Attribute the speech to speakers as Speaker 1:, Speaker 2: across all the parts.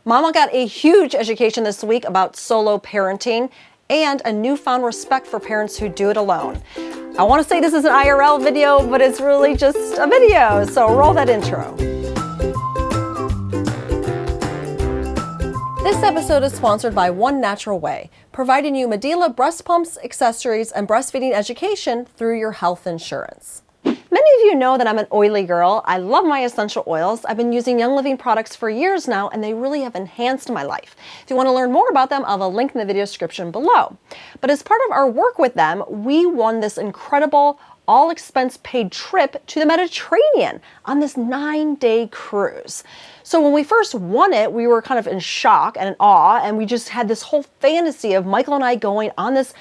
Speaker 1: Mama got a huge education this week about solo parenting and a newfound respect for parents who do it alone. I want to say this is an IRL video, but it's really just a video, so roll that intro. This episode is sponsored by One Natural Way, providing you Medela breast pumps, accessories, and breastfeeding education through your health insurance. Many of you know that I'm an oily girl. I love my essential oils. I've been using Young Living products for years now, and they really have enhanced my life. If you want to learn more about them, I'll have a link in the video description below. But as part of our work with them, we won this incredible all-expense-paid trip to the Mediterranean on this 9-day cruise. So when we first won it, we were kind of in shock and in awe, and we just had this whole fantasy of Michael and I going on this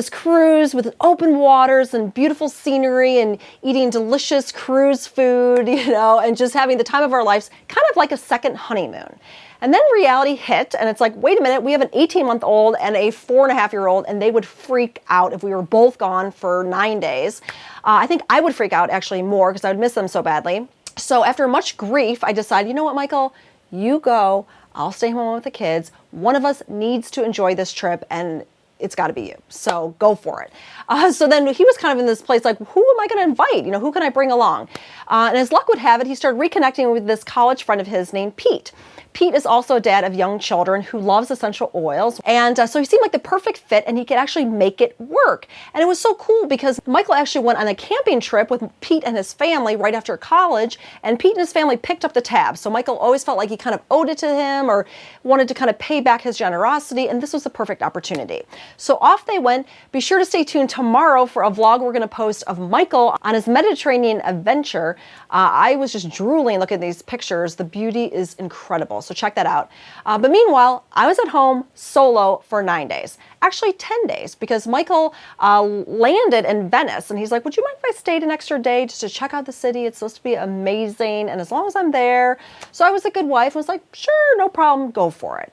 Speaker 1: cruise with open waters and beautiful scenery and eating delicious cruise food, and just having the time of our lives, kind of like a second honeymoon. And then reality hit, and it's like, wait a minute, we have an 18-month-old and a 4.5-year-old, and they would freak out if we were both gone for 9 days. I think I would freak out actually more because I would miss them so badly. So after much grief, I decided, you know what, Michael, you go, I'll stay home with the kids. One of us needs to enjoy this trip, and it's got to be you. So go for it. So then he was kind of in this place like, who am I going to invite? Who can I bring along? And as luck would have it, he started reconnecting with this college friend of his named Pete. Pete is also a dad of young children who loves essential oils. And so he seemed like the perfect fit, and he could actually make it work. And it was so cool because Michael actually went on a camping trip with Pete and his family right after college, and Pete and his family picked up the tab. So Michael always felt like he kind of owed it to him or wanted to kind of pay back his generosity, and this was the perfect opportunity. So off they went. Be sure to stay tuned tomorrow for a vlog we're going to post of Michael on his Mediterranean adventure. I was just drooling looking at these pictures. The beauty is incredible. So check that out. But meanwhile, I was at home solo for 9 days. Actually 10 days, because Michael landed in Venice, and he's like, would you mind if I stayed an extra day just to check out the city? It's supposed to be amazing, and as long as I'm there. So I was a good wife and was like, sure, no problem, go for it.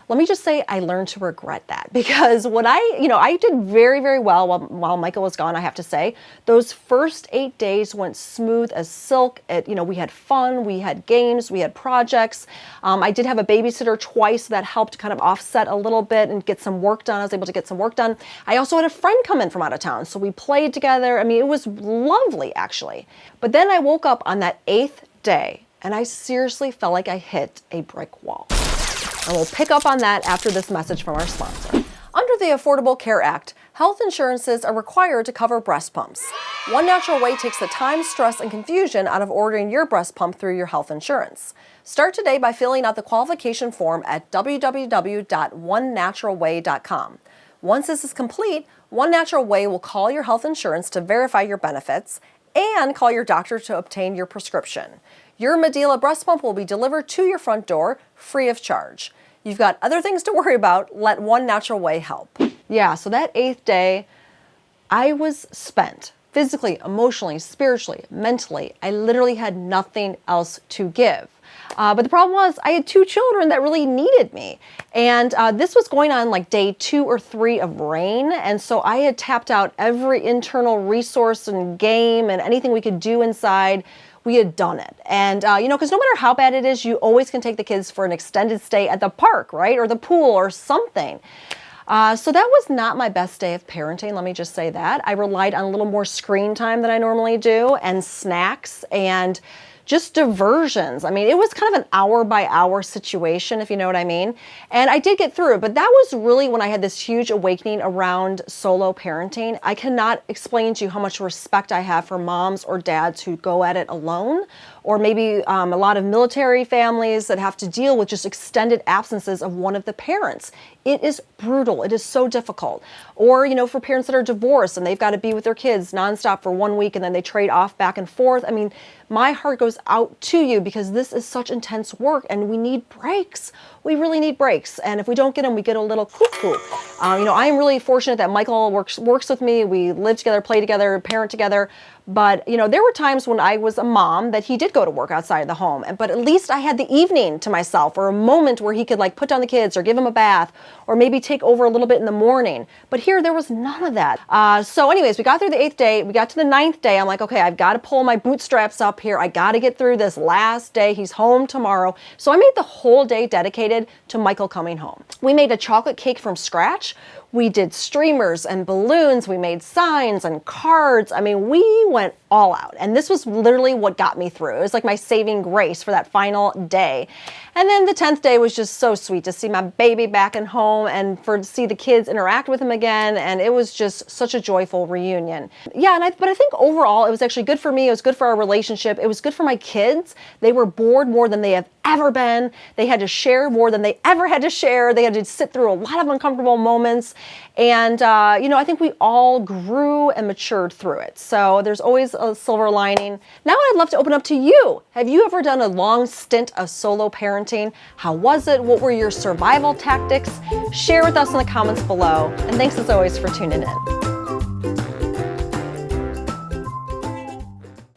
Speaker 1: Let me just say I learned to regret that, because when I did very, very well while Michael was gone, I have to say. Those first 8 days went smooth as silk. We had fun, we had games, we had projects. I did have a babysitter twice that helped kind of offset a little bit and get some work done. I was able to get some work done. I also had a friend come in from out of town, so we played together. I mean, it was lovely, actually. But then I woke up on that 8th day, and I seriously felt like I hit a brick wall. And we'll pick up on that after this message from our sponsor. Under the Affordable Care Act, health insurances are required to cover breast pumps. One Natural Way takes the time, stress, and confusion out of ordering your breast pump through your health insurance. Start today by filling out the qualification form at www.onenaturalway.com. Once this is complete, One Natural Way will call your health insurance to verify your benefits and call your doctor to obtain your prescription. Your Medela breast pump will be delivered to your front door free of charge. You've got other things to worry about. Let One Natural Way help. Yeah, so that 8th day, I was spent physically, emotionally, spiritually, mentally. I literally had nothing else to give. But the problem was I had 2 children that really needed me. And this was going on like day 2 or 3 of rain. And so I had tapped out every internal resource and game and anything we could do inside. We had done it. And, because no matter how bad it is, you always can take the kids for an extended stay at the park, right? Or the pool or something. So that was not my best day of parenting, let me just say that. I relied on a little more screen time than I normally do, and snacks, and just diversions. I mean, it was kind of an hour-by-hour situation, if you know what I mean. And I did get through it, but that was really when I had this huge awakening around solo parenting. I cannot explain to you how much respect I have for moms or dads who go at it alone, or maybe a lot of military families that have to deal with just extended absences of one of the parents. It is brutal. It is so difficult. Or, for parents that are divorced and they've got to be with their kids nonstop for 1 week and then they trade off back and forth. I mean, my heart goes out to you because this is such intense work and we need breaks. We really need breaks. And if we don't get them, we get a little cuckoo. I am really fortunate that Michael works with me. We live together, play together, parent together. But, there were times when I was a mom that he did go to work outside of the home, but at least I had the evening to myself, or a moment where he could like put down the kids or give him a bath, or maybe take over a little bit in the morning. But here there was none of that. So anyways, we got through the 8th day, we got to the 9th day. I'm like, okay, I've got to pull my bootstraps up here. I got to get through this last day. He's home tomorrow. So I made the whole day dedicated to Michael coming home. We made a chocolate cake from scratch. We did streamers and balloons. We made signs and cards. I mean, we went all out. And this was literally what got me through. It was like my saving grace for that final day. And then the 10th day was just so sweet to see my baby back at home and to see the kids interact with him again. And it was just such a joyful reunion. Yeah, but I think overall it was actually good for me. It was good for our relationship. It was good for my kids. They were bored more than they have ever been. They had to share more than they ever had to share. They had to sit through a lot of uncomfortable moments. And, I think we all grew and matured through it. So there's always a silver lining. Now I'd love to open up to you. Have you ever done a long stint of solo parenting? How was it? What were your survival tactics? Share with us in the comments below. And thanks as always for tuning in.